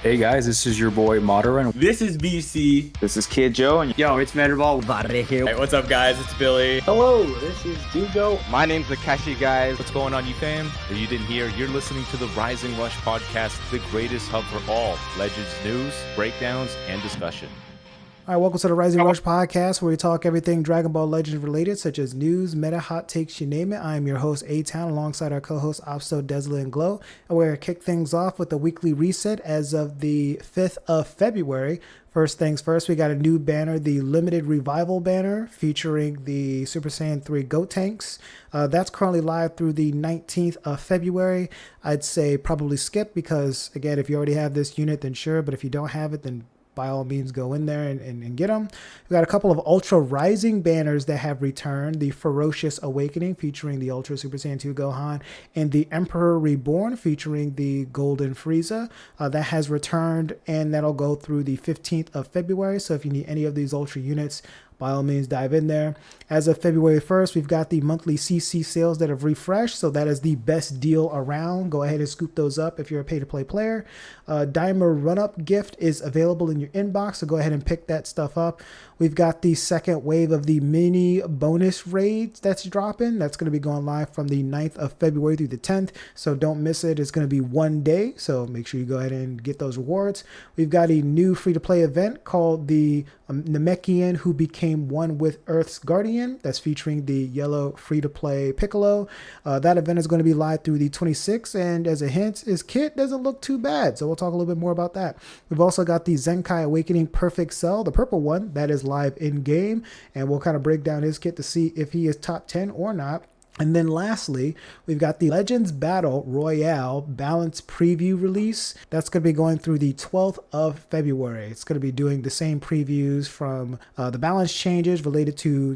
Hey guys, this is your boy Madara. This is BC. This is Kid Joe, and Yo, it's Vanderball. Hey, what's up, guys? It's Billy. Hello, this is Dugo. My name's Akashi, guys. What's going on, you fam? If you didn't hear, you're listening to the Rising Rush podcast, the greatest hub for all Legends news, breakdowns, and discussion. All right, welcome to the Rising Rush podcast, where we talk everything Dragon Ball Legends related, such as news, meta, hot takes, you name it. I am your host, A-Town, alongside our co-hosts, Opsto, Desla, and Glow. And we're going to kick things off with a weekly reset as of the 5th of February. First things first, we got a new banner, the Limited Revival banner, featuring the Super Saiyan 3 Goat Tanks. That's currently live through the 19th of February. I'd say probably skip because, again, if you already have this unit, then sure. But if you don't have it, then by all means, go in there and get them. We got a couple of Ultra Rising banners that have returned. The Ferocious Awakening featuring the Ultra Super Saiyan 2 Gohan, and the Emperor Reborn featuring the Golden Frieza. That has returned, and that'll go through the 15th of February. So if you need any of these Ultra units, by all means, dive in there. As of February 1st, we've got the monthly CC sales that have refreshed, so that is the best deal around. Go ahead and scoop those up if you're a pay-to-play player. Dimer Run-Up gift is available in your inbox, so go ahead and pick that stuff up. We've got the second wave of the mini bonus raids that's dropping. That's going to be going live from the 9th of February through the 10th, so don't miss it. It's going to be one day, so make sure you go ahead and get those rewards. We've got a new free-to-play event called the Namekian Who Became One with Earth's Guardian. That's featuring the yellow free-to-play Piccolo. That event is going to be live through the 26th, and as a hint, his kit doesn't look too bad, so we'll talk a little bit more about that. We've also got the Zenkai Awakening Perfect Cell, the purple one, that is live in-game, and we'll kind of break down his kit to see if he is top 10 or not. And then lastly, we've got the Legends Battle Royale Balance Preview release. That's going to be going through the 12th of February. It's going to be doing the same previews from the balance changes related to,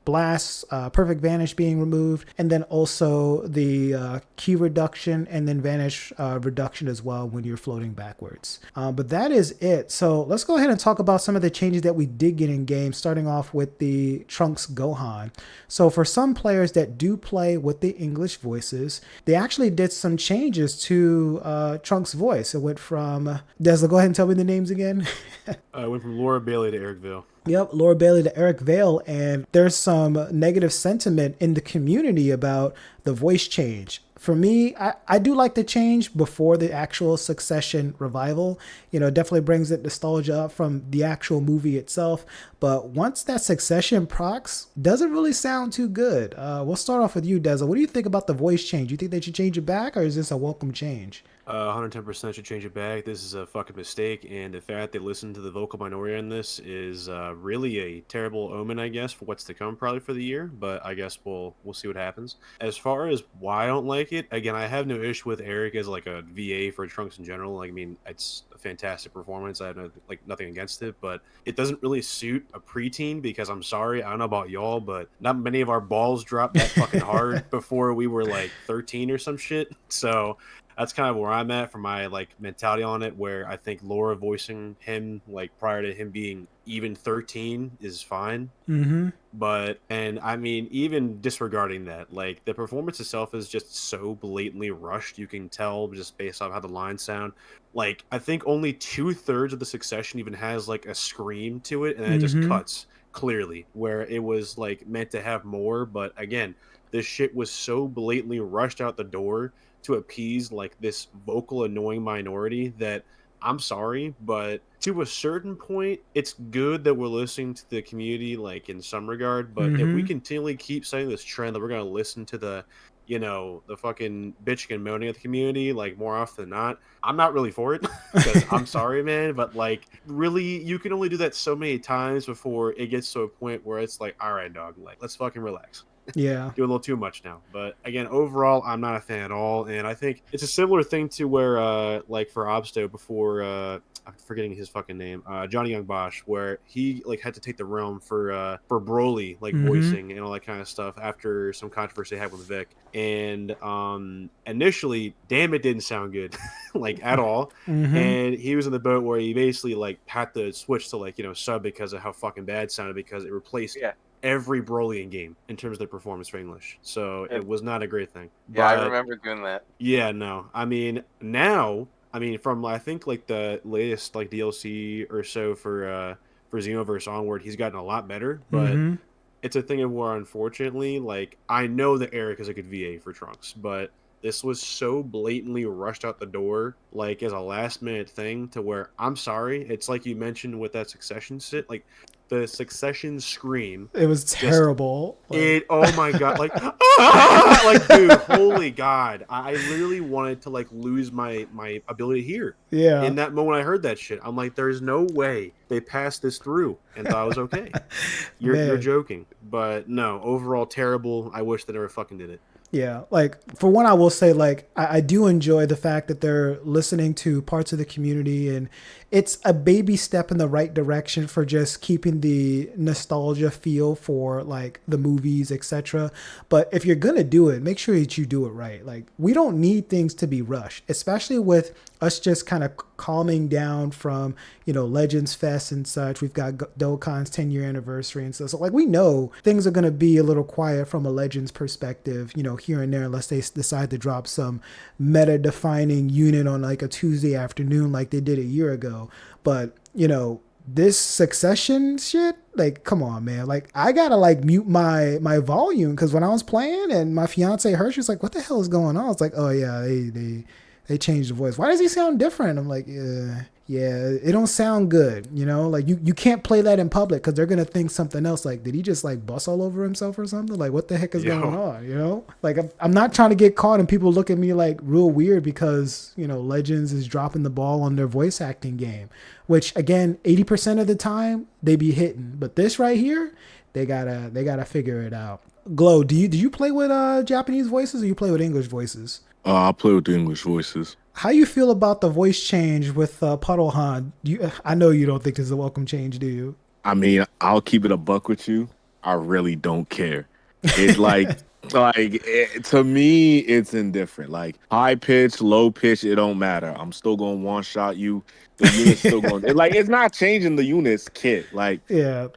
blasts, perfect vanish being removed, and then also the key reduction and then vanish reduction as well when you're floating backwards. But that is it. So let's go ahead and talk about some of the changes that we did get in game, starting off with the Trunks Gohan. So for some players that do play with the English voices, they actually did some changes to Trunks' voice. It went from, Desla, go ahead and tell me the names again. It went from Laura Bailey to Eric Vale. Yep, Laura Bailey to Eric Vale, and there's some negative sentiment in the community about the voice change. For me, I do like the change before the actual Succession revival. It definitely brings it nostalgia up from the actual movie itself. But once that Succession procs, doesn't really sound too good. We'll start off with you, Deza. What do you think about the voice change? Do you think they should change it back, or is this a welcome change? 110% should change it back. This is a fucking mistake, and the fact they listened to the vocal minority on this is really a terrible omen, I guess, for what's to come probably for the year. But I guess we'll see what happens. As far as why I don't like it, again, I have no issue with Eric as like a VA for Trunks in general. Like, I mean, it's a fantastic performance. I have nothing against it, but it doesn't really suit a preteen because I'm sorry, I don't know about y'all, but not many of our balls dropped that fucking hard before we were like 13 or some shit. So that's kind of where I'm at for my mentality on it, where I think Laura voicing him prior to him being even 13 is fine. Mm-hmm. But, and I mean, even disregarding that, the performance itself is just so blatantly rushed. You can tell just based off how the lines sound. I think only 2/3 of the Succession even has a scream to it, and then it just cuts clearly, where it was meant to have more. But again, this shit was so blatantly rushed out the door to appease this vocal annoying minority that I'm sorry, but to a certain point, it's good that we're listening to the community in some regard. But if we continually keep setting this trend that we're going to listen to the fucking bitching and moaning of the community more often than not, I'm not really for it. Because I'm sorry, man, but really, you can only do that so many times before it gets to a point where it's all right, dog, let's fucking relax. Yeah. Do a little too much now. But again, overall, I'm not a fan at all. And I think it's a similar thing to where, for Obsto before, I'm forgetting his fucking name, Johnny Young Bosch, where he had to take the realm for Broly, voicing and all that kind of stuff after some controversy they had with Vic. And initially, damn, it didn't sound good, at all. And he was in the boat where he basically had to switch to sub because of how fucking bad it sounded, because it replaced every Broly in game in terms of their performance for English. So it was not a great thing. Yeah, I remember doing that. Yeah, no. I mean, now I mean, from I think like the latest like DLC or so for Xenoverse onward, he's gotten a lot better. But Mm-hmm. it's a thing of where, unfortunately, like I know that Eric is a good VA for Trunks, but this was so blatantly rushed out the door, like as a last minute thing, to where I'm sorry. It's like you mentioned with that Succession sit, like the Succession scream. It was Just terrible. it. Oh my god! Like, ah! Like, dude, holy god! I literally wanted to like lose my ability to hear. Yeah. In that moment, I heard that shit. I'm like, there's no way they passed this through and thought it was okay. You're Man. joking, but no. Overall, terrible. I wish they never fucking did it. Yeah, like for one, I will say like I do enjoy the fact that they're listening to parts of the community, and it's a baby step in the right direction for just keeping the nostalgia feel for like the movies, etc. But if you're gonna do it, make sure that you do it right. Like we don't need things to be rushed, especially with us just kind of calming down from, you know, Legends Fest and such. We've got Dokkan's 10-year anniversary and stuff. So like we know things are going to be a little quiet from a Legends perspective, you know, here and there, unless they decide to drop some meta defining unit on like a Tuesday afternoon like they did a year ago. But, you know, this Succession shit, like, come on, man. Like, I gotta like mute my volume because when I was playing and my fiance Hershey was like, "What the hell is going on?" I was like, "Oh yeah, they changed the voice. Why does he sound different?" I'm like, yeah, it don't sound good. You know, like you can't play that in public because they're going to think something else. Like, did he just like bust all over himself or something? Like, what the heck is going on? You know, like I'm not trying to get caught and people look at me like real weird because, you know, Legends is dropping the ball on their voice acting game, which again, 80% of the time they be hitting. But this right here, they gotta figure it out. Glow, do you play with Japanese voices or you play with English voices? I play with the English voices. How you feel about the voice change with Puddle Han? I know you don't think this is a welcome change, do you? I mean, I'll keep it a buck with you. I really don't care. It's like, to me, it's indifferent. Like high pitch, low pitch, it don't matter. I'm still gonna one shot you. The unit's still going. It's not changing the unit's kit. Like, Yeah.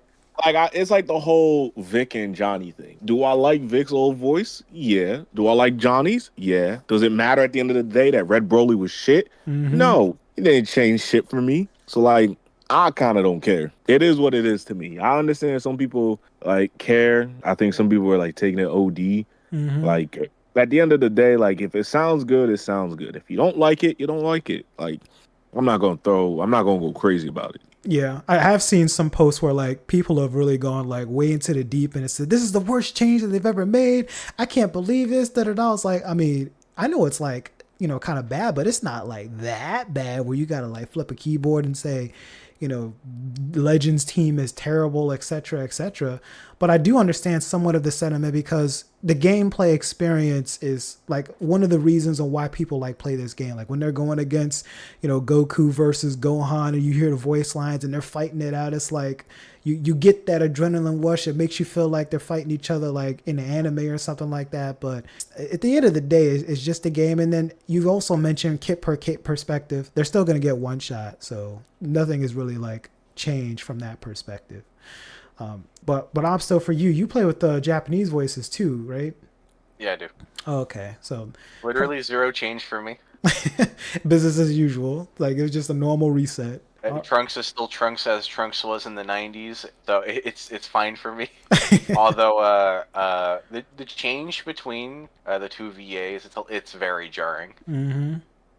It's like the whole Vic and Johnny thing. Do I like Vic's old voice? Yeah. Do I like Johnny's? Yeah. Does it matter at the end of the day that Red Broly was shit? Mm-hmm. No. It didn't change shit for me. So, like, I kind of don't care. It is what it is to me. I understand some people, like, care. I think some people are, like, taking it OD. Mm-hmm. Like, at the end of the day, like, if it sounds good, it sounds good. If you don't like it, you don't like it. Like, I'm not going to go crazy about it. Yeah, I have seen some posts where like people have really gone like way into the deep and it said this is the worst change that they've ever made. I can't believe this. Da da da. It's like, I mean, I know it's like, you know, kind of bad, but it's not like that bad where you gotta like flip a keyboard and say, you know, Legends team is terrible, etc., etc. But I do understand somewhat of the sentiment because the gameplay experience is like one of the reasons on why people like play this game. Like when they're going against, you know, Goku versus Gohan and you hear the voice lines and they're fighting it out. It's like you get that adrenaline rush. It makes you feel like they're fighting each other like in an anime or something like that. But at the end of the day, it's just a game. And then you've also mentioned kit per kit perspective. They're still going to get one shot. So nothing is really like changed from that perspective. But Opsto, for you play with the Japanese voices too, right? Yeah, I do. Okay, so Literally zero change for me. business as usual. Like it was just a normal reset. Trunks is still Trunks as Trunks was in the 90s, so it's fine for me. Although the change between the two VAs, it's very jarring. Mm-hmm.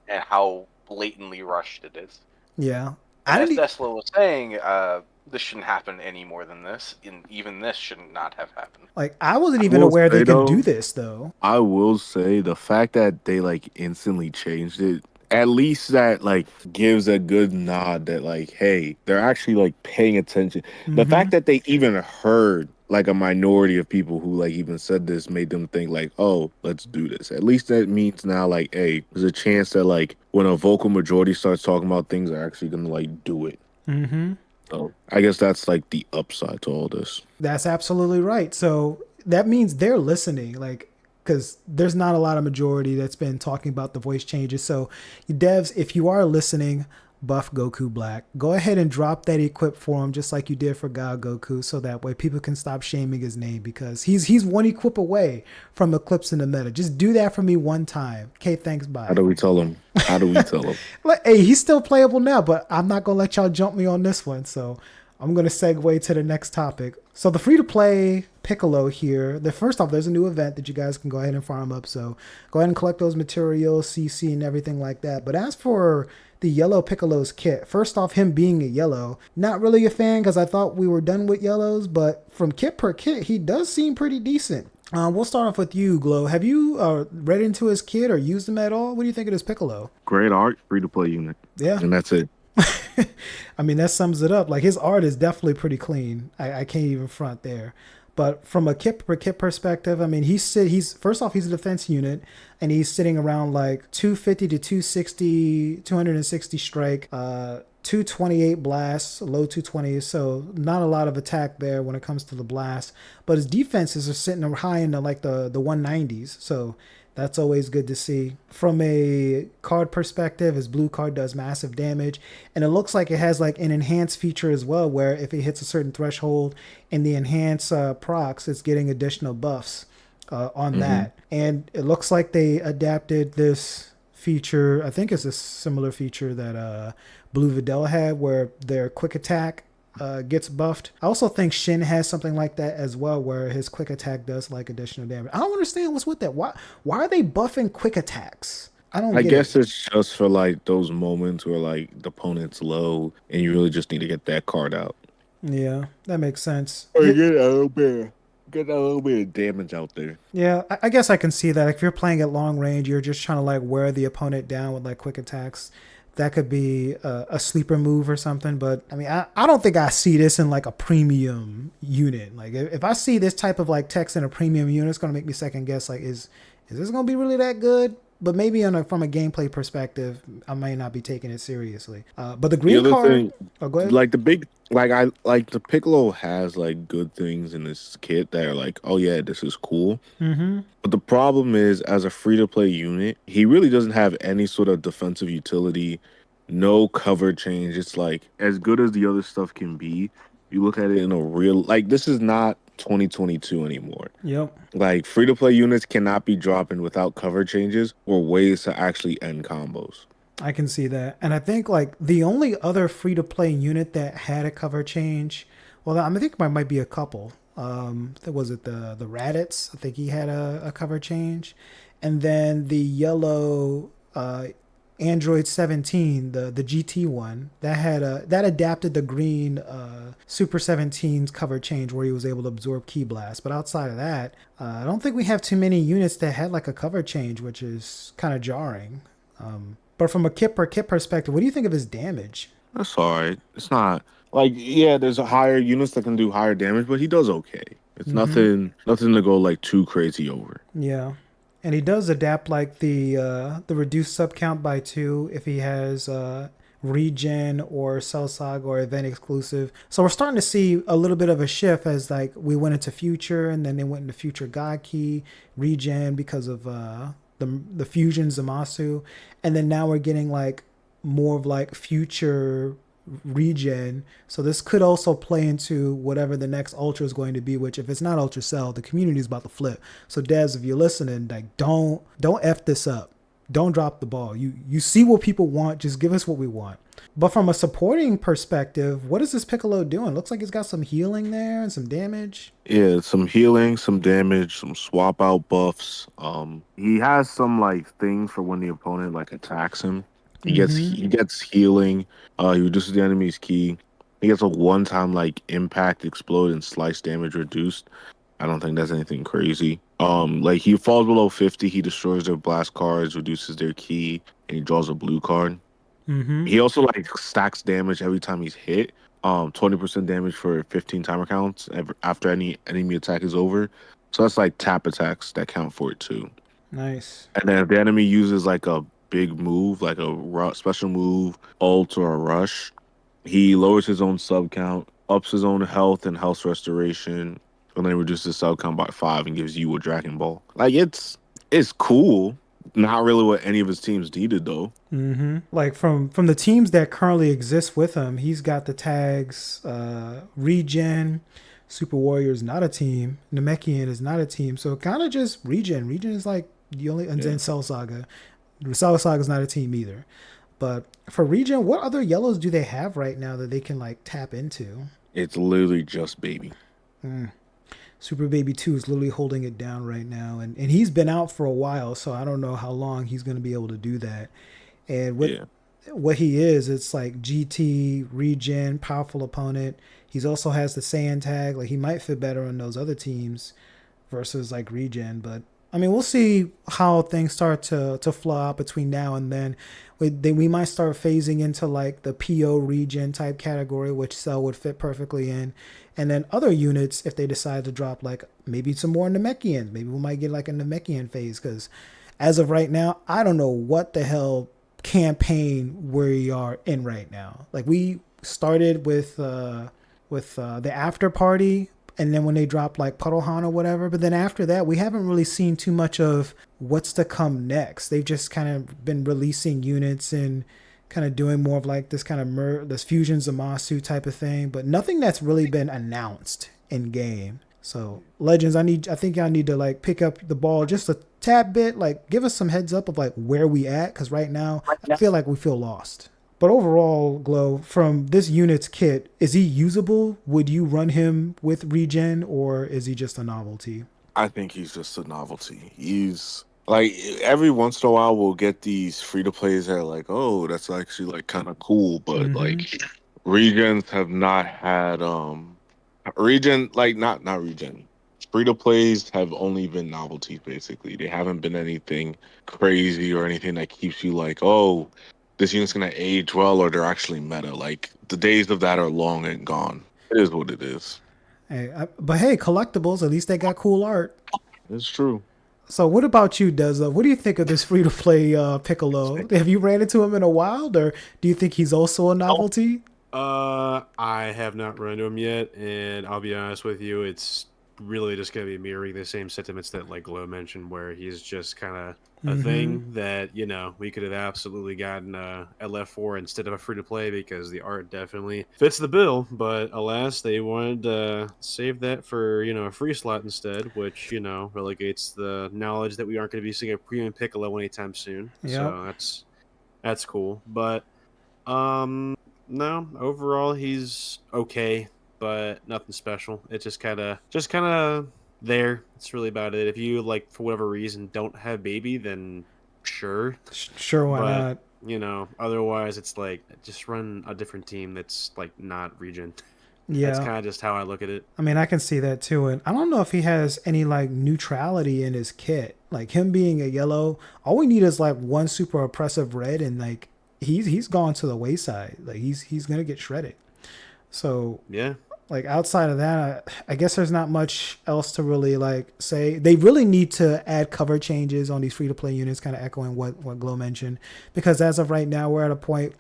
And how blatantly rushed it is. Yeah. As Tesla was saying, this shouldn't happen any more than this, and even this should not have happened. Like I wasn't even aware they could do this though. I will say the fact that they like instantly changed it, at least that like gives a good nod that like, hey, they're actually like paying attention. Mm-hmm. The fact that they even heard like a minority of people who like even said this made them think like, oh, let's do this. At least that means now like, hey, there's a chance that like when a vocal majority starts talking about things, they're actually gonna like do it. Mm-hmm. So I guess that's like the upside to all this. That's absolutely right. So that means they're listening, like, because there's not a lot of majority that's been talking about the voice changes. So devs, if you are listening, buff Goku black. Go ahead and drop that equip for him just like you did for God Goku, so that way people can stop shaming his name, because he's one equip away from eclipsing the meta. Just do that for me one time. Okay, thanks, bye. How do we tell him? How do we tell him? Hey, he's still playable now, but I'm not going to let y'all jump me on this one, so I'm going to segue to the next topic. So the free-to-play Piccolo here, first off, there's a new event that you guys can go ahead and farm up, so go ahead and collect those materials, CC, and everything like that. But as for the yellow Piccolo's kit, first off, him being a yellow, not really a fan because I thought we were done with yellows, but from kit per kit, he does seem pretty decent. We'll start off with you, Glow. Have you read into his kit or used him at all? What do you think of this Piccolo? Great art, free-to-play unit. Yeah. And that's it. I mean, that sums it up. Like, his art is definitely pretty clean. I can't even front there. But from a kit per kit perspective, I mean, he's first off, he's a defense unit, and he's sitting around like 250 to 260 strike, 228 blasts, low 220s, so not a lot of attack there when it comes to the blast. But his defenses are sitting high in the 190s, so that's always good to see. From a card perspective, his blue card does massive damage, and it looks like it has like an enhanced feature as well, where if it hits a certain threshold in the enhance procs, it's getting additional buffs on that. And it looks like they adapted this feature. I think it's a similar feature that Blue Videl had, where their quick attack gets buffed. I also think Shin has something like that as well, where his quick attack does like additional damage. I don't understand what's with that. Why are they buffing quick attacks? I guess it's just for like those moments where like the opponent's low and you really just need to get that card out. Yeah, that makes sense. Or get a little bit of damage out there. Yeah, I guess I can see that. If you're playing at long range, you're just trying to like wear the opponent down with like quick attacks. That could be a sleeper move or something. But I mean, I don't think I see this in like a premium unit. Like if I see this type of like text in a premium unit, it's going to make me second guess, like, is this going to be really that good? But maybe from a gameplay perspective, I might not be taking it seriously. But the green card, go ahead. Like the Piccolo has like good things in this kit that are like, oh yeah, this is cool. But the problem is, as a free-to-play unit, he really doesn't have any sort of defensive utility, no cover change. It's like, as good as the other stuff can be, you look at it in a real, like, this is not 2022 anymore. Yep. Like, free-to-play units cannot be dropping without cover changes or ways to actually end combos. I can see that. And I think like the only other free-to-play unit that had a cover change, well, I think there might be a couple. Was it the Raditz? I think he had a cover change. And then the yellow Android 17, the GT one, that adapted the green Super 17's cover change, where he was able to absorb Key Blast. But outside of that, I don't think we have too many units that had like a cover change, which is kind of jarring. But from a kit per kit perspective, what do you think of his damage? That's all right. It's not like, yeah, there's higher units that can do higher damage, but he does okay. It's nothing to go like too crazy over. Yeah. And he does adapt like the reduced sub count by 2 if he has regen or Cell Saga or event exclusive. So we're starting to see a little bit of a shift as like we went into Future, and then they went into Future God Key, regen because of the fusion Zamasu, and then now we're getting like more of like Future regen. So this could also play into whatever the next Ultra is going to be, which if it's not Ultra Cell, the community is about to flip. So Devs, if you're listening, like don't F this up. Don't drop the ball. You see what people want, just give us what we want. But from a supporting perspective, what is this Piccolo doing? Looks like he's got some healing there and some damage. Yeah, some healing, some damage, some swap out buffs. He has some like things for when the opponent like attacks him. He gets healing. He reduces the enemy's key. He gets a one-time like impact, explode, and slice damage reduced. I don't think that's anything crazy. Like he falls below 50, he destroys their blast cards, reduces their key, and he draws a blue card. He also like stacks damage every time he's hit. 20% damage for 15 timer counts after any enemy attack is over. So that's like tap attacks that count for it too. Nice. And then if the enemy uses like a big move, like a special move, ult, or a rush, he lowers his own sub count, ups his own health and health restoration, and then reduces the sub count by 5 and gives you a Dragon Ball. Like it's cool, Not really what any of his teams needed though. Like from the teams that currently exist with him, he's got the tags Regen, Super Warrior is not a team, Namekian is not a team, so kind of just Regen. Regen is like the only, and then Cell Saga. Cell Saga is not a team either. But for Regen, what other yellows do they have right now that they can like tap into? It's literally just baby. Super Baby 2 is literally holding it down right now. And he's been out for a while, so I don't know how long he's going to be able to do that. And what he is, it's like GT, Regen, powerful opponent. He's also has the Sand tag. Like, he might fit better on those other teams versus like Regen. But, I mean, we'll see how things start to flow out between now and then. We might start phasing into like the PO Regen type category, which Cell would fit perfectly in. And then other units, if they decide to drop like maybe some more Namekians, maybe we might get like a Namekian phase. Because as of right now, I don't know what the hell campaign we are in right now. Like, we started with the after party, and then when they dropped like Puddlehan or whatever, but then after that we haven't really seen too much of what's to come next. They've just kind of been releasing units and kind of doing more of like this kind of this Fusion Zamasu type of thing, but nothing that's really been announced in game. So Legends, I think y'all need to like pick up the ball just a tad bit, like give us some heads up of like where we at, because right now I feel like we feel lost. But overall, Glow, from this unit's kit, is he usable? Would you run him with Regen, or is he just a novelty? I think he's just a novelty. He's like, every once in a while we'll get these free to plays that are like, oh, that's actually like kind of cool, but like Regens have not had Regen, like not Regen. Free to plays have only been novelties basically. They haven't been anything crazy or anything that keeps you like, oh, this unit's gonna age well, or they're actually meta. Like, the days of that are long and gone. It is what it is. But hey, collectibles, at least they got cool art. It's true. So what about you, Deza? What do you think of this free-to-play Piccolo? Have you ran into him in a while, or do you think he's also a novelty? I have not run into him yet, and I'll be honest with you, it's really just going to be mirroring the same sentiments that like Glow mentioned, where he's just kind of a thing that, you know, we could have absolutely gotten a LF4 instead of a free-to-play, because the art definitely fits the bill, but alas, they wanted to save that for, you know, a free slot instead, which, you know, relegates the knowledge that we aren't going to be seeing a premium Piccolo anytime soon. Yep. So that's cool. But no, overall he's okay, but nothing special. It's just kind of there. It's really about it. If you, like, for whatever reason don't have baby, then sure, why not? You know, otherwise it's like, just run a different team that's like not Regen. Yeah, that's kind of just how I look at it. I mean, I can see that too, and I don't know if he has any like neutrality in his kit. Like, him being a yellow, all we need is like one super oppressive red, and like he's gone to the wayside. Like, he's gonna get shredded. So yeah. Like, outside of that, I guess there's not much else to really like say. They really need to add cover changes on these free-to-play units, kind of echoing what Glow mentioned. Because as of right now, we're at a point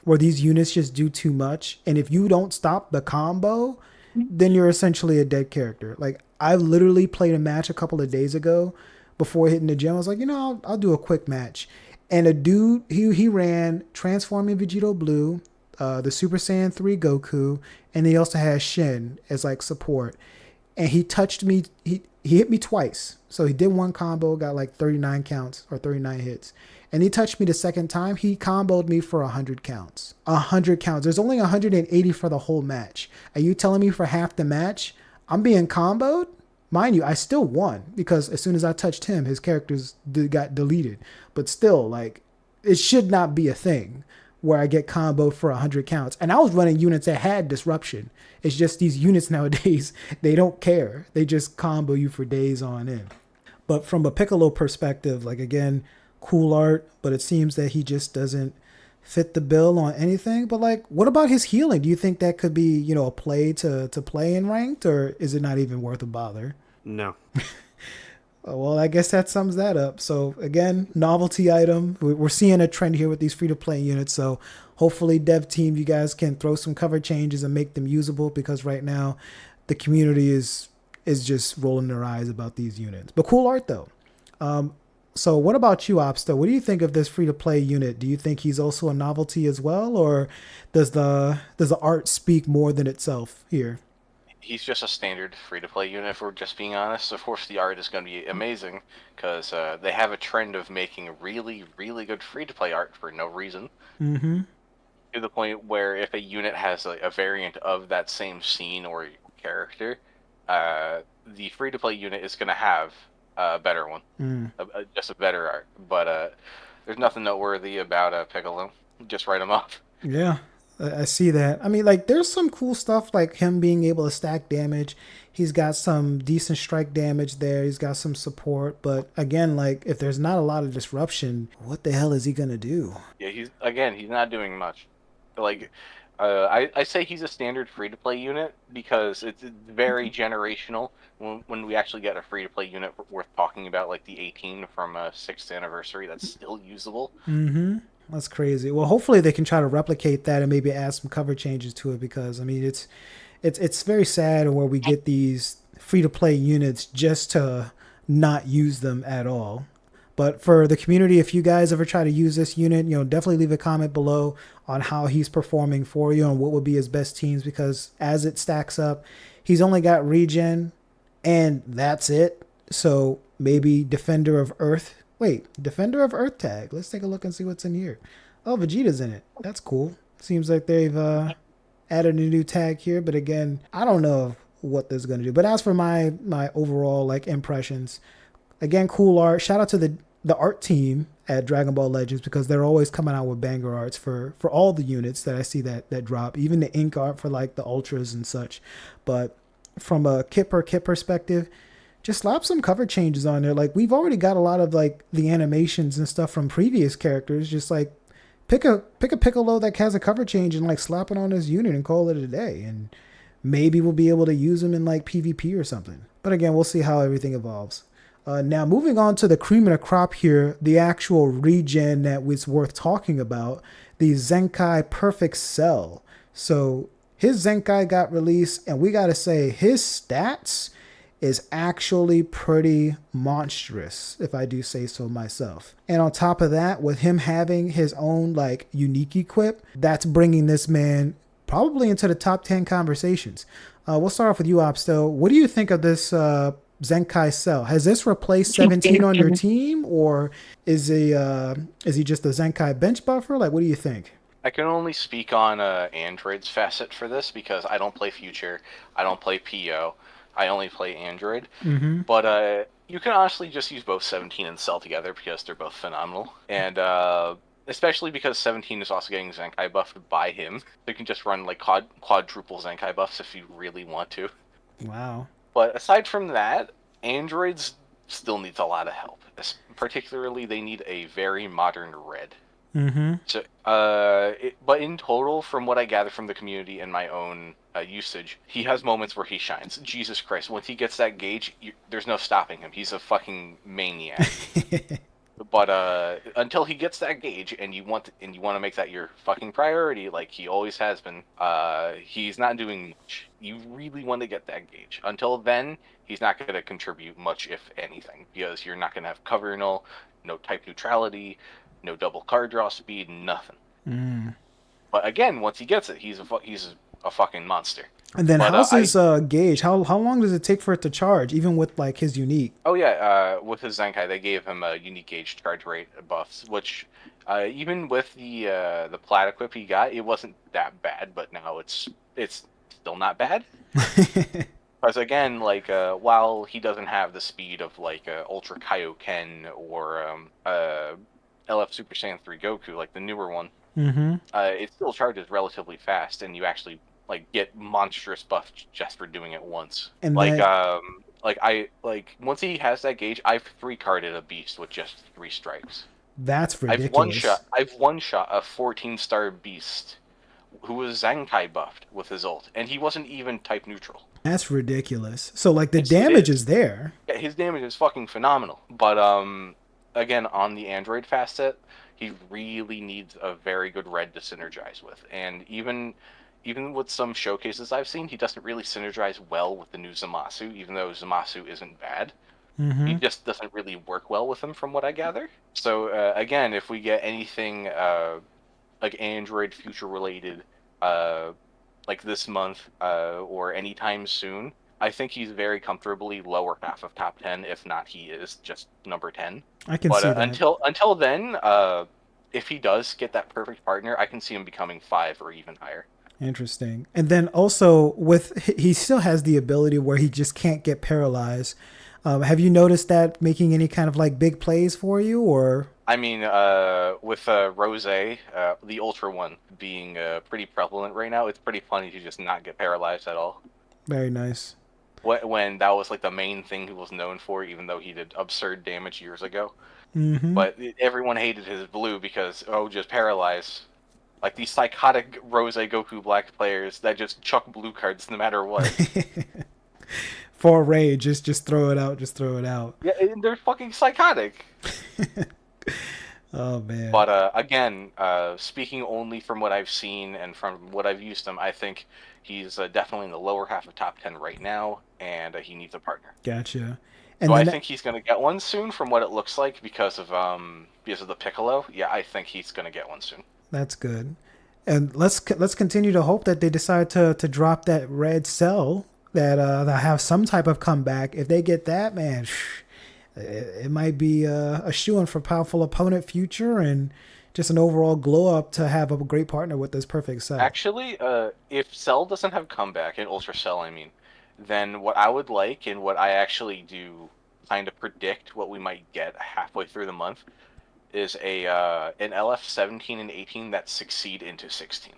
where these units just do too much. And if you don't stop the combo, then you're essentially a dead character. Like, I literally played a match a couple of days ago before hitting the gym. I was like, you know, I'll do a quick match. And a dude, he ran Transforming Vegito Blue, the Super Saiyan 3 Goku, and he also has Shin as like support. And he touched me, he hit me twice. So he did one combo, got like 39 counts or 39 hits. And he touched me the second time, he comboed me for 100 counts. 100 counts. There's only 180 for the whole match. Are you telling me for half the match, I'm being comboed? Mind you, I still won, because as soon as I touched him, his characters got deleted. But still, like, it should not be a thing where I get comboed for 100 counts. And I was running units that had disruption. It's just these units nowadays, they don't care. They just combo you for days on end. But from a Piccolo perspective, like, again, cool art, but it seems that he just doesn't fit the bill on anything. But like, what about his healing? Do you think that could be, you know, a play to play in ranked, or is it not even worth a bother? No. Well, I guess that sums that up. So again, novelty item. We're seeing a trend here with these free-to-play units. So hopefully, dev team, you guys can throw some cover changes and make them usable, because right now the community is just rolling their eyes about these units. But cool art though. So what about you, Opsta? What do you think of this free to play unit? Do you think he's also a novelty as well, or does the art speak more than itself here? He's just a standard free-to-play unit, if we're just being honest. Of course, the art is going to be amazing, because they have a trend of making really, really good free-to-play art for no reason. Mm-hmm. To the point where if a unit has a variant of that same scene or character, the free-to-play unit is going to have a better one. Just a better art. But there's nothing noteworthy about Piccolo. Just write him off. Yeah, I see that. I mean, like, there's some cool stuff like him being able to stack damage. He's got some decent strike damage there. He's got some support. But again, like, if there's not a lot of disruption, what the hell is he going to do? Yeah, he's not doing much. Like, I say he's a standard free-to-play unit because it's very generational. When we actually get a free-to-play unit worth talking about, like the 18 from 6th anniversary, that's still usable. Mm-hmm. That's crazy. Well, hopefully they can try to replicate that and maybe add some cover changes to it because I mean it's very sad where we get these free to play units just to not use them at all. But for the community, if you guys ever try to use this unit, definitely leave a comment below on how he's performing for you and what would be his best teams because as it stacks up, he's only got regen and that's it. So maybe Defender of Earth. Wait, Defender of Earth tag. Let's take a look and see what's in here. Oh, Vegeta's in it. That's cool. Seems like they've added a new tag here, but again, I don't know what this is going to do. But as for my overall like impressions, again, cool art. Shout out to the art team at Dragon Ball Legends because they're always coming out with banger arts for all the units that I see that drop, even the ink art for like the ultras and such. But from a kit per kit perspective, just slap some cover changes on there. Like we've already got a lot of like the animations and stuff from previous characters. Just like pick a Piccolo that has a cover change and like slap it on his unit and call it a day. And maybe we'll be able to use them in like PvP or something. But again, we'll see how everything evolves. Now moving on to the cream of the crop here, the actual regen that was worth talking about, the Zenkai Perfect Cell. So his Zenkai got released and we got to say his stats is actually pretty monstrous, if I do say so myself. And on top of that, with him having his own like unique equip, that's bringing this man probably into the top 10 conversations. We'll start off with you, Opsto. What do you think of this Zenkai Cell? Has this replaced 17 on your team, or is he just a Zenkai bench buffer? Like, what do you think? I can only speak on Android's facet for this because I don't play Future, I don't play PO. I only play Android, but you can honestly just use both 17 and Cell together because they're both phenomenal, and especially because 17 is also getting Zenkai buffed by him. So you can just run like quadruple Zenkai buffs if you really want to. Wow. But aside from that, Androids still needs a lot of help. Particularly, they need a very modern red. So, but in total, from what I gather from the community and my own usage, he has moments where he shines. Jesus Christ, once he gets that gauge, there's no stopping him. He's a fucking maniac. But until he gets that gauge, and you want to make that your fucking priority, like he always has been, he's not doing much. You really want to get that gauge. Until then, he's not going to contribute much, if anything, because you're not going to have cover null, no type neutrality, no double card draw speed, nothing. But again, once he gets it, he's a fucking monster. And then how's his gauge? How long does it take for it to charge, even with like his unique? Oh yeah, with his Zenkai, they gave him a unique gauge charge rate buffs, which even with the plat equip he got, it wasn't that bad. But now it's still not bad. Because again, like while he doesn't have the speed of like Ultra Kaioken or LF Super Saiyan 3 Goku, like the newer one, it still charges relatively fast, and you actually like get monstrous buff just for doing it once. And like once he has that gauge, I've 3-carded a beast with just 3 strikes. That's ridiculous. I've one shot a 14-star beast who was Zenkai buffed with his ult, and he wasn't even type neutral. That's ridiculous. So like the damage is there. Yeah, his damage is fucking phenomenal. But again, on the Android facet, he really needs a very good red to synergize with, and even with some showcases I've seen, he doesn't really synergize well with the new Zamasu, even though Zamasu isn't bad. He just doesn't really work well with him, from what I gather. So again, if we get anything like Android future related, like this month or anytime soon, I think he's very comfortably lower half of top 10. If not, he is just number 10. I can But see that. until then, if he does get that perfect partner, I can see him becoming 5 or even higher. Interesting. And then also he still has the ability where he just can't get paralyzed. Have you noticed that making any kind of like big plays for you, or? I mean, with Rose, the Ultra one being pretty prevalent right now, it's pretty funny to just not get paralyzed at all. Very nice. When that was like the main thing he was known for, even though he did absurd damage years ago. Mm-hmm. But everyone hated his blue because, just paralyze. Like these psychotic Rose Goku Black players that just chuck blue cards no matter what. For rage, just throw it out, just throw it out. Yeah, and they're fucking psychotic. Oh man. But again, speaking only from what I've seen and from what I've used him, I think he's definitely in the lower half of top 10 right now, and he needs a partner. Gotcha. And Do I think he's going to get one soon from what it looks like because of the Piccolo? Yeah, I think he's going to get one soon. That's good. And let's continue to hope that they decide to drop that red cell, that have some type of comeback. If they get that, man, it might be a shoo-in for powerful opponent future and just an overall glow up to have a great partner with this perfect cell. Actually, if Cell doesn't have comeback, in Ultra Cell, I mean, then what I would like and what I actually do kind of predict what we might get halfway through the month is an LF 17 and 18 that succeed into 16.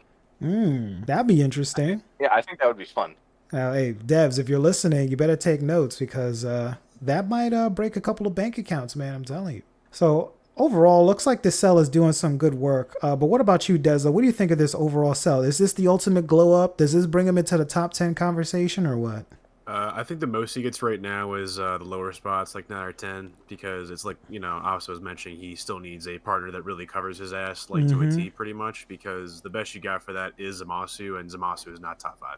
That'd be interesting. Yeah, I think that would be fun. Now, hey, devs, if you're listening, you better take notes because that might break a couple of bank accounts, man. I'm telling you. So overall, looks like this cell is doing some good work. But what about you, Desla? What do you think of this overall cell? Is this the ultimate glow up? Does this bring him into the top 10 conversation or what? I think the most he gets right now is the lower spots, like 9 or 10, because it's like, Asa was mentioning, he still needs a partner that really covers his ass, like to a T pretty much, because the best you got for that is Zamasu, and Zamasu is not top 5.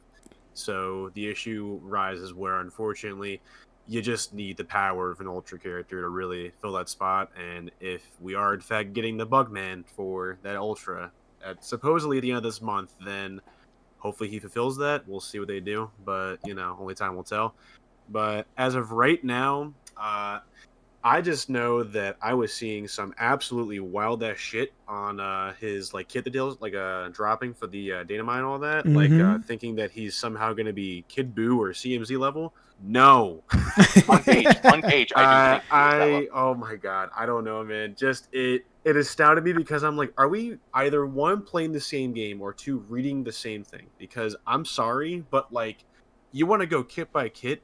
So the issue rises where, unfortunately, you just need the power of an Ultra character to really fill that spot, and if we are, in fact, getting the Bugman for that Ultra at supposedly at the end of this month, then hopefully he fulfills that. We'll see what they do, but, only time will tell. But as of right now, I just know that I was seeing some absolutely wild-ass shit on his, kit that deals, dropping for the Dynamite and all that. Thinking that he's somehow going to be Kid Buu or CMZ level. No. on page, oh my god, I don't know, man. Just it astounded me because I'm like, are we either one playing the same game or two reading the same thing? Because I'm sorry, but you want to go kit by kit,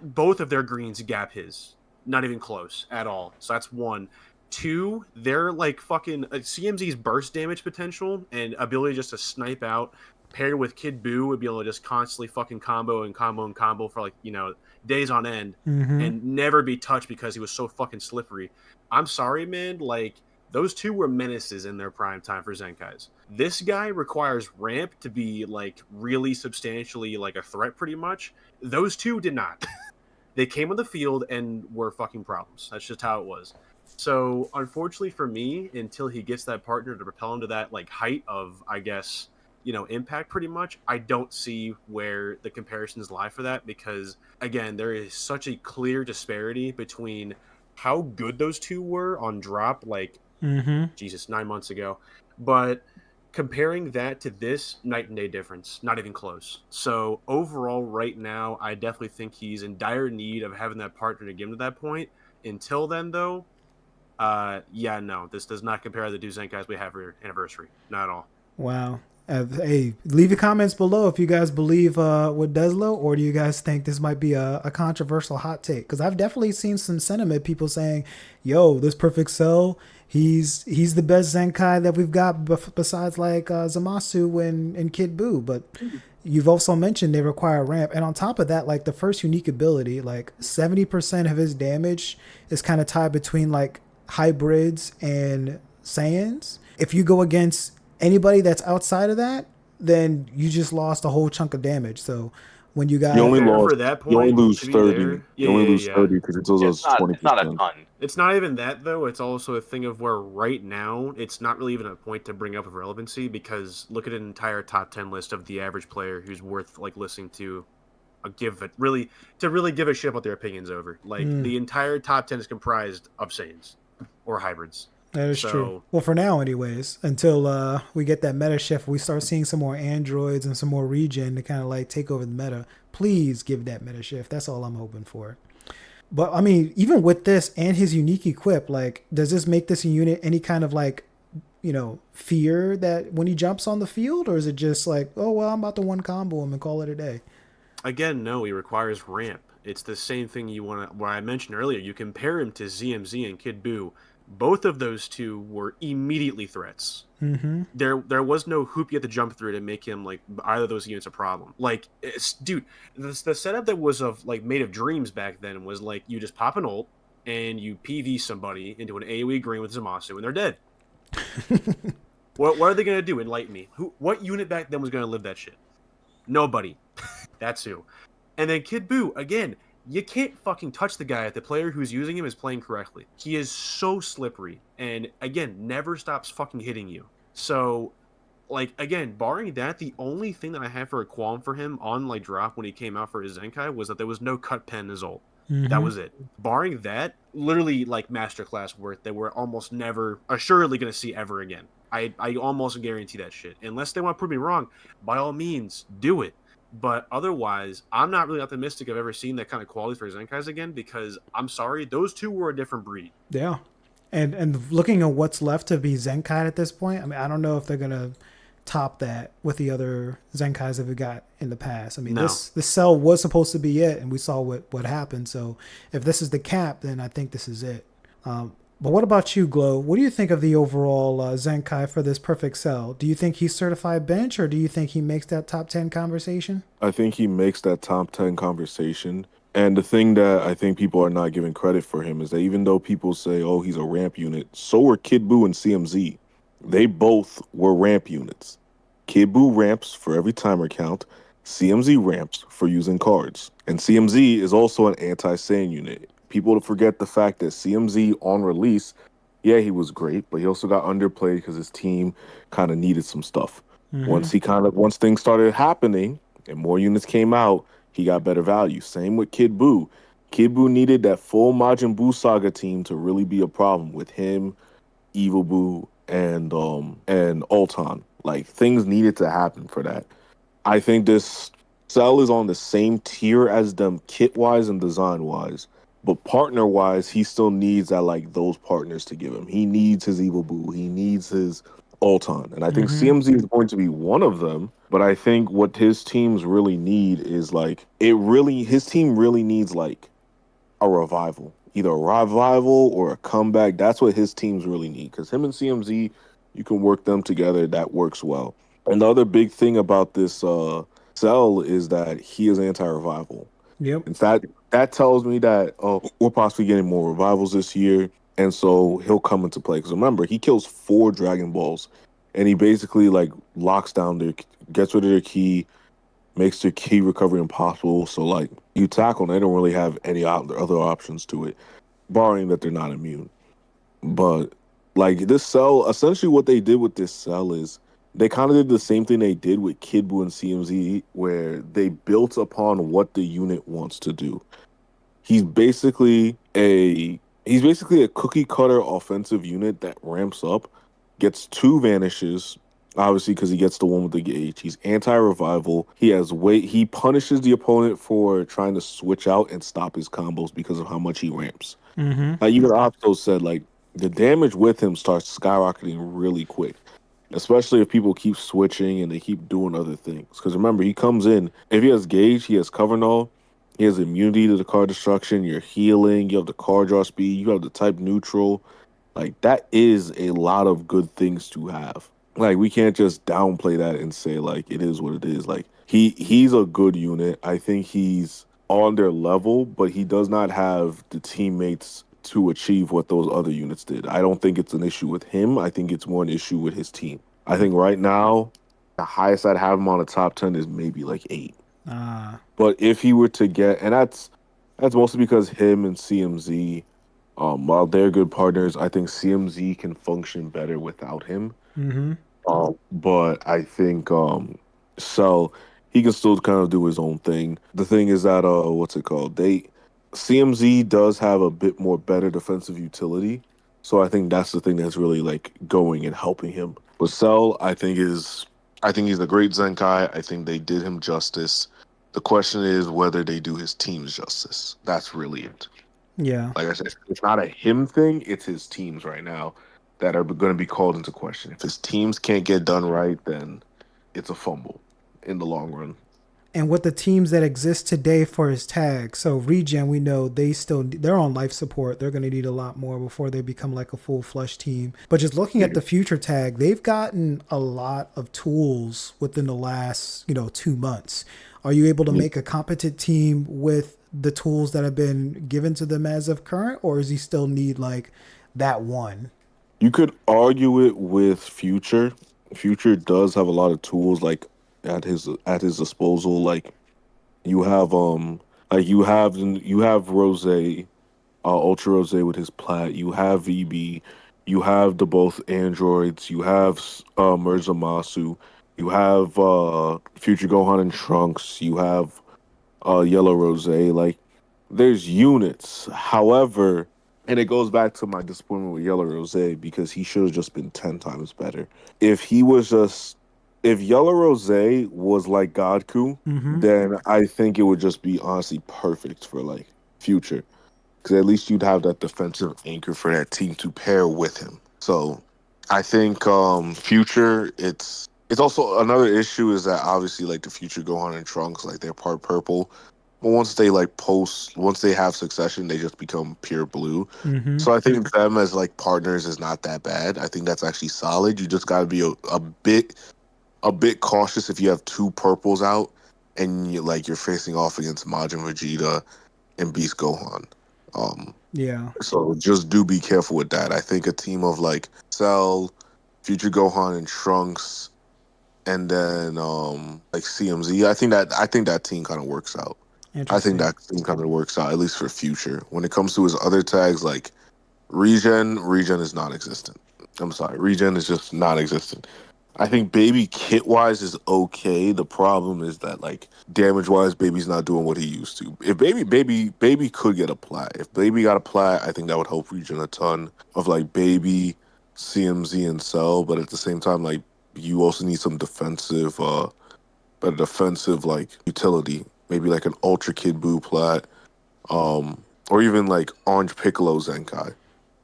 both of their greens gap his, not even close at all. So that's one. Two, they're fucking CMZ's burst damage potential and ability just to snipe out, paired with Kid Buu, would be able to just constantly fucking combo for days on end and never be touched because he was so fucking slippery. I'm sorry, man. Those two were menaces in their prime time for Zenkais. This guy requires ramp to be really substantially a threat pretty much. Those two did not. They came on the field and were fucking problems. That's just how it was. So unfortunately for me, until he gets that partner to propel him to that height of, I guess, impact pretty much, I don't see where the comparisons lie for that, because again, there is such a clear disparity between how good those two were on drop 9 months ago, but comparing that to this, night and day difference, not even close. So overall right now, I definitely think he's in dire need of having that partner to get him to that point. Until then though, no, this does not compare to the two Zenkais we have for anniversary, not at all. Wow. Hey, leave your comments below if you guys believe with Deslo, or do you guys think this might be a controversial hot take? Because I've definitely seen some sentiment, people saying, yo, this perfect cell, he's the best Zenkai that we've got besides Zamasu and Kid Buu. But you've also mentioned they require ramp. And on top of that, the first unique ability, 70% of his damage is kind of tied between hybrids and Saiyans. If you go against anybody that's outside of that, then you just lost a whole chunk of damage. So when you You got only Fair lost. for that You only point. lose To be 30. there, You only lose yeah. 30 because it still does It's not a 20%. ton. It's not even that though. It's also a thing of where right now it's not really even a point to bring up of relevancy because look at an entire top 10 list of the average player who's worth like listening to. Really give a shit about their opinions over. Like the entire top 10 is comprised of Saiyans or hybrids. That is true. Well, for now, anyways, until we get that meta shift, we start seeing some more androids and some more regen to kind of like take over the meta. Please give that meta shift. That's all I'm hoping for. But I mean, even with this and his unique equip, like, does this make this unit any kind of like, fear that when he jumps on the field, or is it just like, oh well, I'm about to one combo him and call it a day? Again, no, he requires ramp. It's the same thing what I mentioned earlier. You compare him to ZMZ and Kid Buu. Both of those two were immediately threats. Mm-hmm. There was no hoop you had to jump through to make him like either of those units a problem. Like, dude, the setup that was made of dreams back then was like you just pop an ult and you PV somebody into an AoE green with Zamasu and they're dead. What are they gonna do? Enlighten me. What unit back then was gonna live that shit? Nobody. That's who. And then Kid Buu, again, you can't fucking touch the guy if the player who's using him is playing correctly. He is so slippery and, again, never stops fucking hitting you. So, like, again, barring that, the only thing that I have for a qualm for him on, like, drop when he came out for his Zenkai was that there was no cut pen in his ult. Mm-hmm. That was it. Barring that, literally, like, masterclass work that we're almost never, assuredly going to see ever again. I almost guarantee that shit. Unless they want to prove me wrong, by all means, do it. But otherwise, I'm not really optimistic of ever seeing that kind of quality for Zenkais again because I'm sorry, those two were a different breed. Yeah. And looking at what's left to be Zenkai at this point, I mean, I don't know if they're going to top that with the other Zenkais that we got in the past. I mean, No. this cell was supposed to be it, and we saw what happened. So if this is the cap, then I think this is it. But what about you, Glow? What do you think of the overall Zenkai for this perfect cell? Do you think he's certified bench, or do you think he makes that top 10 conversation? I think he makes that top 10 conversation. And the thing that I think people are not giving credit for him is that even though people say, oh, he's a ramp unit, so were Kid Buu and CMZ. They both were ramp units. Kid Buu ramps for every timer count. CMZ ramps for using cards. And CMZ is also an anti-Saiyan unit. People forget the fact that CMZ on release, yeah, he was great, but he also got underplayed because his team kind of needed some stuff. Mm-hmm. Once things started happening and more units came out, he got better value. Same with Kid Buu. Kid Buu needed that full Majin Buu Saga team to really be a problem with him, Evil Buu, and Ulton. Like things needed to happen for that. I think this Cell is on the same tier as them kit wise and design wise. But partner wise, he still needs those partners to give him. He needs his Evil Boo. He needs his Ulton. And I think Mm-hmm. CMZ is going to be one of them. But I think what his teams really need is his team really needs a revival. Either a revival or a comeback. That's what his teams really need. Because him and CMZ, you can work them together. That works well. And the other big thing about this Cell is that he is anti-revival. Yep. In fact, that tells me that we're possibly getting more revivals this year, and so he'll come into play. Because remember, he kills 4 Dragon Balls, and he basically locks down gets rid of their key, makes their key recovery impossible. So you tackle, and they don't really have any other options to it, barring that they're not immune. But this cell, essentially what they did with this cell is they kind of did the same thing they did with Kid Buu and CMZ, where they built upon what the unit wants to do. He's basically a cookie cutter offensive unit that ramps up, gets 2 vanishes, obviously because he gets the one with the gauge. He's anti-revival. He has weight. He punishes the opponent for trying to switch out and stop his combos because of how much he ramps. Mm-hmm. Even Opto said the damage with him starts skyrocketing really quick, especially if people keep switching and they keep doing other things. Because remember, he comes in, if he has gauge, he has cover null, he has immunity to the card destruction, you're healing, you have the card draw speed, you have the type neutral. That is a lot of good things to have. We can't just downplay that and say it is what it is. He's a good unit. I think he's on their level, but he does not have the teammates to achieve what those other units did. I don't think it's an issue with him. I think it's more an issue with his team. I think right now, the highest I'd have him on the top 10 is maybe 8. But if he were to get, and that's mostly because him and CMZ, while they're good partners, I think CMZ can function better without him. Mm-hmm. But I think so he can still kind of do his own thing. The thing is that what's it called? CMZ does have a bit more better defensive utility. So I think that's the thing that's really like going and helping him. But Cell, I think he's a great Zenkai. I think they did him justice. The question is whether they do his teams justice. That's really it. Yeah. Like I said, it's not a him thing, it's his teams right now that are going to be called into question. If his teams can't get done right, then it's a fumble in the long run. And with the teams that exist today for his tag, so Regen, we know they're on life support. They're going to need a lot more before they become like a full flush team. But just looking at the future tag, they've gotten a lot of tools within the last 2 months. Are you able to make a competent team with the tools that have been given to them as of current, or does he still need like that one? You could argue it with Future. Future does have a lot of tools like at his disposal. You have Rose, Ultra Rose with his plat. You have VB. You have the both androids. You have Murzamasu. You have Future Gohan and Trunks. You have Yellow Rose. Like there's units. However, and it goes back to my disappointment with Yellow Rose because he should have just been 10 times better. If he was just if Yellow Rose was like Godku, Mm-hmm. then I think it would just be honestly perfect for like Future because at least you'd have that defensive anchor for that team to pair with him. So I think Future, it's also another issue is that obviously like the Future Gohan and Trunks, like they're part purple. But once they have succession, they just become pure blue. Mm-hmm. So I think them as like partners is not that bad. I think that's actually solid. You just got to be a bit cautious if you have two purples out and you're facing off against Majin Vegeta and Beast Gohan. Yeah. So just do be careful with that. I think a team of like Cell, Future Gohan, and Trunks, and then like CMZ. I think that team kind of works out. I think Interesting. that team kind of works out at least for Future. When it comes to his other tags, like Regen is non-existent. I'm sorry, Regen is just non-existent. I think Baby kit wise is okay. The problem is that like damage wise, Baby's not doing what he used to. If Baby could get a plat. If Baby got a plat, I think that would help Regen a ton of like Baby, CMZ, and Cell. But at the same time, like you also need some defensive like utility. Maybe like an Ultra Kid Buu plat, or even like Orange Piccolo Zenkai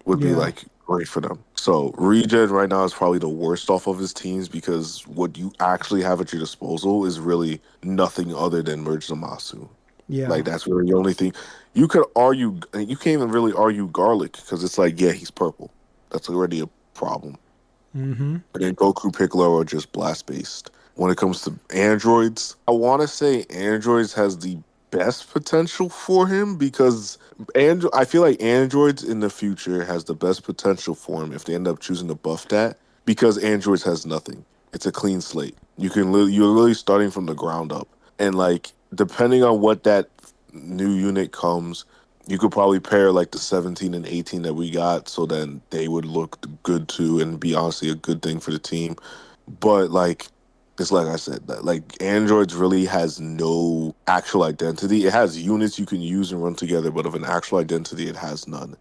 would be Yeah. like great for them. So Regen right now is probably the worst off of his teams because what you actually have at your disposal is really nothing other than Merge Zamasu. Yeah. Like that's really the only thing you could argue. You can't even really argue Garlic because it's like yeah he's purple. That's already a problem. Mm-hmm. And then Goku Piccolo are just blast based. When it comes to androids, I want to say androids has the best potential for him because I feel like androids in the future has the best potential for him if they end up choosing to buff that because androids has nothing. It's a clean slate. You're literally starting from the ground up, and like depending on what that new unit comes, you could probably pair like the 17 and 18 that we got, so then they would look good too and be honestly a good thing for the team. But like it's like I said, that like Androids really has no actual identity. It has units you can use and run together, but of an actual identity, it has none.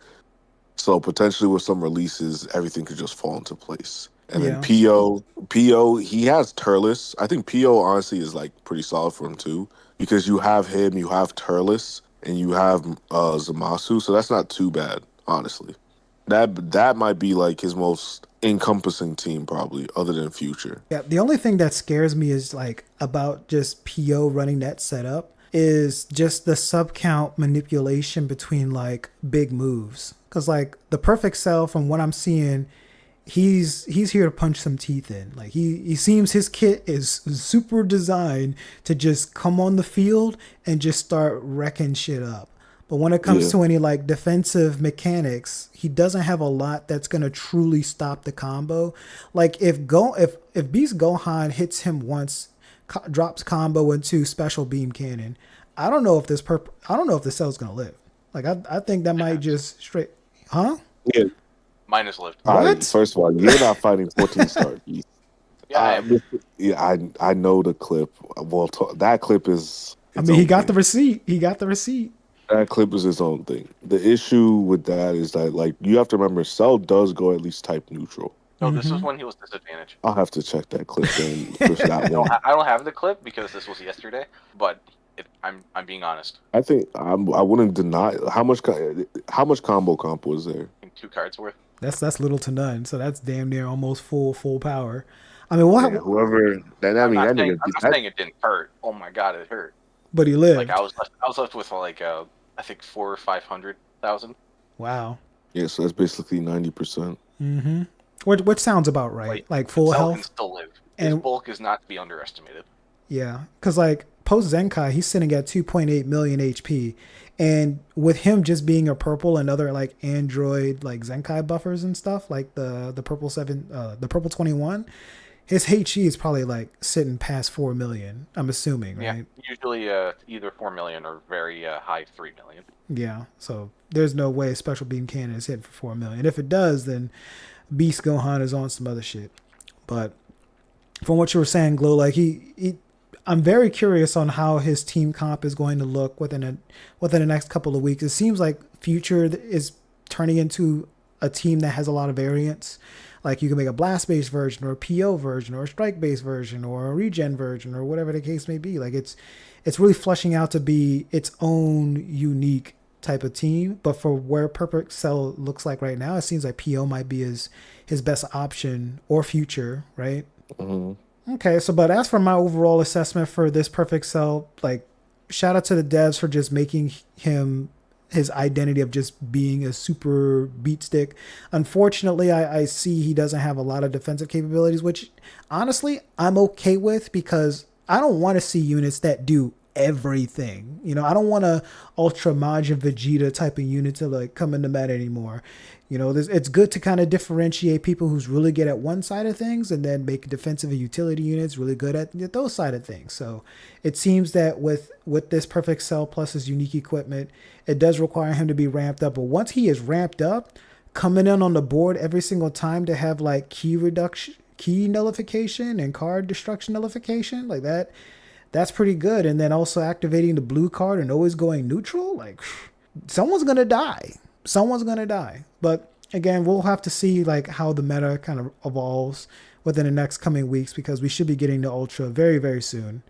So potentially with some releases, everything could just fall into place. And then Yeah. PO, he has Turles. I think PO honestly is like pretty solid for him too, because you have him, you have Turles, and you have Zamasu, so that's not too bad, honestly. That might be like his most encompassing team probably, other than Future. Yeah, the only thing that scares me is like about just PO running that setup is just the sub count manipulation between like big moves. Cause like the perfect cell from what I'm seeing, he's here to punch some teeth in. Like he seems his kit is super designed to just come on the field and just start wrecking shit up. But when it comes Yeah. to any like defensive mechanics, he doesn't have a lot that's gonna truly stop the combo. Like if Beast Gohan hits him once, drops combo into special beam cannon. I don't know if this cell's gonna live. Like I think that might just straight, huh? Yeah. Mine is lived. All right, What? first of all, you're not fighting 14 star. Yeah, I know the clip. Well, that clip is. I mean, he got the receipt. He got the receipt. That clip is his own thing. The issue with that is that, like, you have to remember, Cell does go at least type neutral. No, this is when he was disadvantaged. I'll have to check that clip and push that one. I don't have the clip because this was yesterday, but I'm being honest. I think I wouldn't deny how much combo comp was there. I think 2 cards worth. That's little to none. So that's damn near almost full power. I mean, what? Yeah, whoever that I'm not saying it didn't hurt. Oh my god, it hurt. But he lived. Like I was left with like I think 400,000 or 500,000. Wow. Yeah, so that's basically 90%. Mm-hmm. Which sounds about right. Like full Cell health. can still live. His bulk is not to be underestimated. Yeah, because like post Zenkai, he's sitting at 2.8 million HP, and with him just being a purple and other like Android like Zenkai buffers and stuff, like the purple 21, his HE is probably like sitting past 4 million. I'm assuming, right? Yeah, usually either 4 million or very high 3 million. Yeah, so there's no way Special Beam Cannon is hitting for 4 million. If it does, then Beast Gohan is on some other shit. But from what you were saying, Glow, like I'm very curious on how his team comp is going to look within the next couple of weeks. It seems like Future is turning into a team that has a lot of variance. Like you can make a blast-based version or a PO version or a strike-based version or a regen version or whatever the case may be. Like it's really fleshing out to be its own unique type of team. But for where Perfect Cell looks like right now, it seems like PO might be his best option, or Future, right? Mm-hmm. Okay, so but as for my overall assessment for this Perfect Cell, like shout out to the devs for just making him his identity of just being a super beat stick. Unfortunately, I see he doesn't have a lot of defensive capabilities, which honestly I'm okay with, because I don't want to see units that do everything. You know, I don't want a Ultra Majin Vegeta type of unit to like come in the meta anymore. You know, it's good to kind of differentiate people who's really good at one side of things and then make defensive and utility units really good at those side of things. So it seems that with this Perfect Cell plus his unique equipment, it does require him to be ramped up. But once he is ramped up, coming in on the board every single time to have like key nullification and card destruction nullification, like that's pretty good. And then also activating the blue card and always going neutral, like someone's going to die. But again, we'll have to see like how the meta kind of evolves within the next coming weeks, because we should be getting the Ultra very, very soon.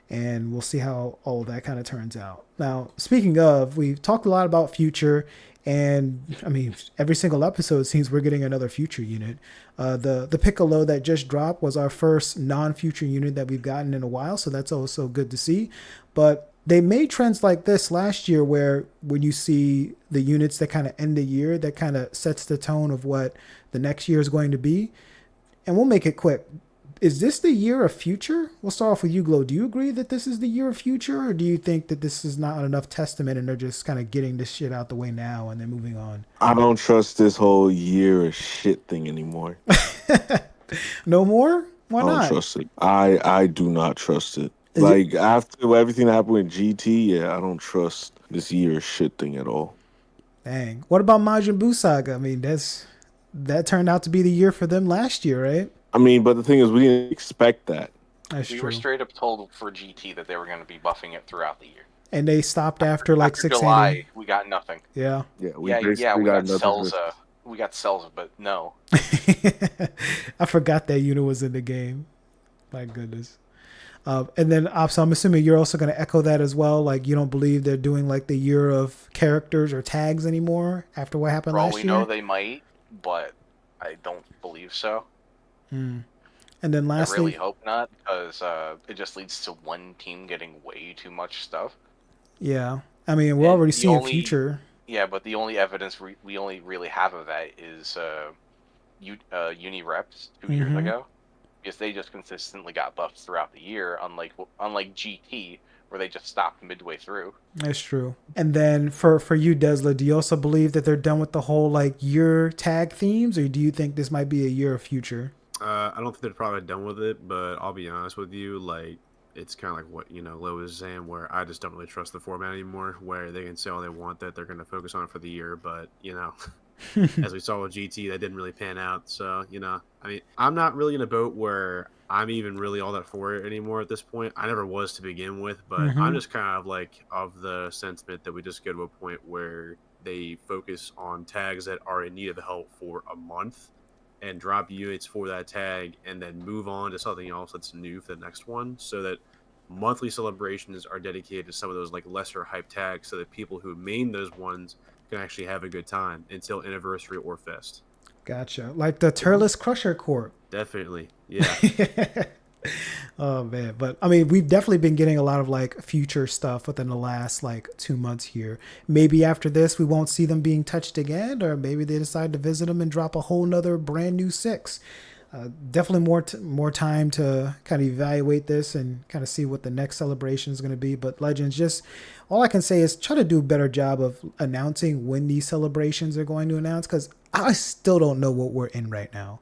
And we'll see how all that kind of turns out. Now, speaking of, we've talked a lot about Future, and I mean, every single episode seems we're getting another Future unit. The Piccolo that just dropped was our first non-Future unit that we've gotten in a while, so that's also good to see. But they made trends like this last year, where when you see the units that kind of end the year, that kind of sets the tone of what the next year is going to be. And we'll make it quick. Is this the year of Future? We'll start off with you, Glow. Do you agree that this is the year of Future, or do you think that this is not enough testament and they're just kind of getting this shit out the way now and then moving on? I don't trust this whole year of shit thing anymore. No more? Why not? I don't trust it. I do not trust it. Like, after everything that happened with GT, yeah, I don't trust this year of shit thing at all. Dang. What about Majin Buu Saga? I mean, that turned out to be the year for them last year, right? I mean, but the thing is, we didn't expect that. That's we true. were straight up told for GT that they were going to be buffing it throughout the year. And they stopped after like After 6 July, we got nothing. Yeah. Yeah, we We got nothing. Cells. We got Cells, but no. I forgot that unit was in the game. My goodness. And then, so I'm assuming you're also going to echo that as well. Like, you don't believe they're doing like the year of characters or tags anymore after what happened For all last we year? know, they might, but I don't believe so. And then I lastly, really hope not, because it just leads to one team getting way too much stuff. yeah. I mean, we're And already the seeing only- Future. Yeah, but the only evidence we only really have of that is Uni Reps 2 years Mhm. ago, because they just consistently got buffed throughout the year, unlike GT, where they just stopped midway through. That's true. And then for you, Desla, do you also believe that they're done with the whole like year tag themes, or do you think this might be a year of Future? I don't think they're probably done with it, but I'll be honest with you, like, it's kind of like what, Lo was saying, where I just don't really trust the format anymore, where they can say all they want that they're going to focus on it for the year, but, as we saw with GT, that didn't really pan out. So, I mean, I'm not really in a boat where I'm even really all that for it anymore at this point. I never was to begin with, but I'm just kind of like of the sentiment that we just go to a point where they focus on tags that are in need of help for a month and drop units for that tag and then move on to something else that's new for the next one, so that monthly celebrations are dedicated to some of those like lesser hype tags, so that people who main those ones can actually have a good time until anniversary or fest. Gotcha. Like the Turles Crusher Corp. Definitely. Yeah. Oh man, but I mean, we've definitely been getting a lot of like future stuff within the last like 2 months here. Maybe after this we won't see them being touched again, or maybe they decide to visit them and drop a whole nother brand new 6. Definitely more time to kind of evaluate this and kind of see what the next celebration is going to be. But Legends, just all I can say is try to do a better job of announcing when these celebrations are going to announce, because I still don't know what we're in right now.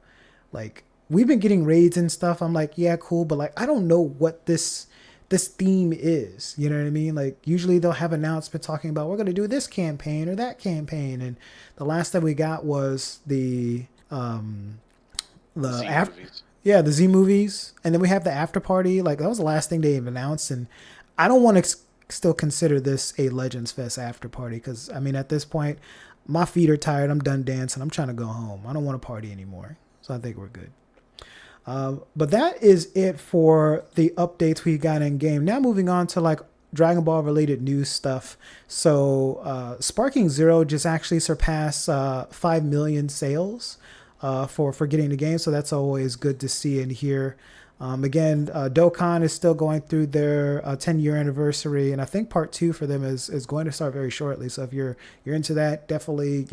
Like, we've been getting raids and stuff. I'm like, yeah, cool, but like I don't know what this theme is. You know what I mean? Like, usually they'll have announcements talking about we're going to do this campaign or that campaign, and the last that we got was the Z movies, and then we have the after party. Like, that was the last thing they even announced, and I don't want to still consider this a Legends Fest after party, because I mean, at this point my feet are tired. I'm done dancing. I'm trying to go home. I don't want to party anymore, so I think we're good. But that is it for the updates we got in game. Now moving on to like Dragon Ball related news stuff. So Sparking Zero just actually surpassed 5 million sales for getting the game, so that's always good to see and hear. Again, Dokkan is still going through their 10-year anniversary, and I think part 2 for them is going to start very shortly. So if you're into that, definitely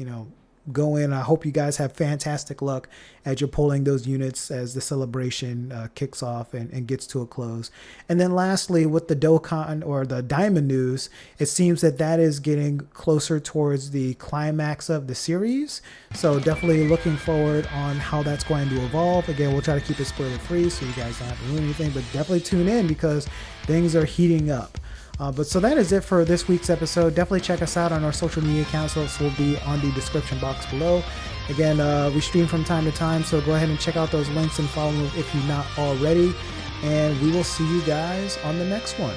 go in. I hope you guys have fantastic luck as you're pulling those units as the celebration kicks off and gets to a close. And then lastly, with the Dokkan or the Diamond news, it seems that is getting closer towards the climax of the series. So definitely looking forward on how that's going to evolve. Again, we'll try to keep it spoiler free so you guys don't have to ruin anything, but definitely tune in because things are heating up. But so that is it for this week's episode. Definitely check us out on our social media accounts. Those will be on the description box below. Again, we stream from time to time, so go ahead and check out those links and follow them if you're not already. And we will see you guys on the next one.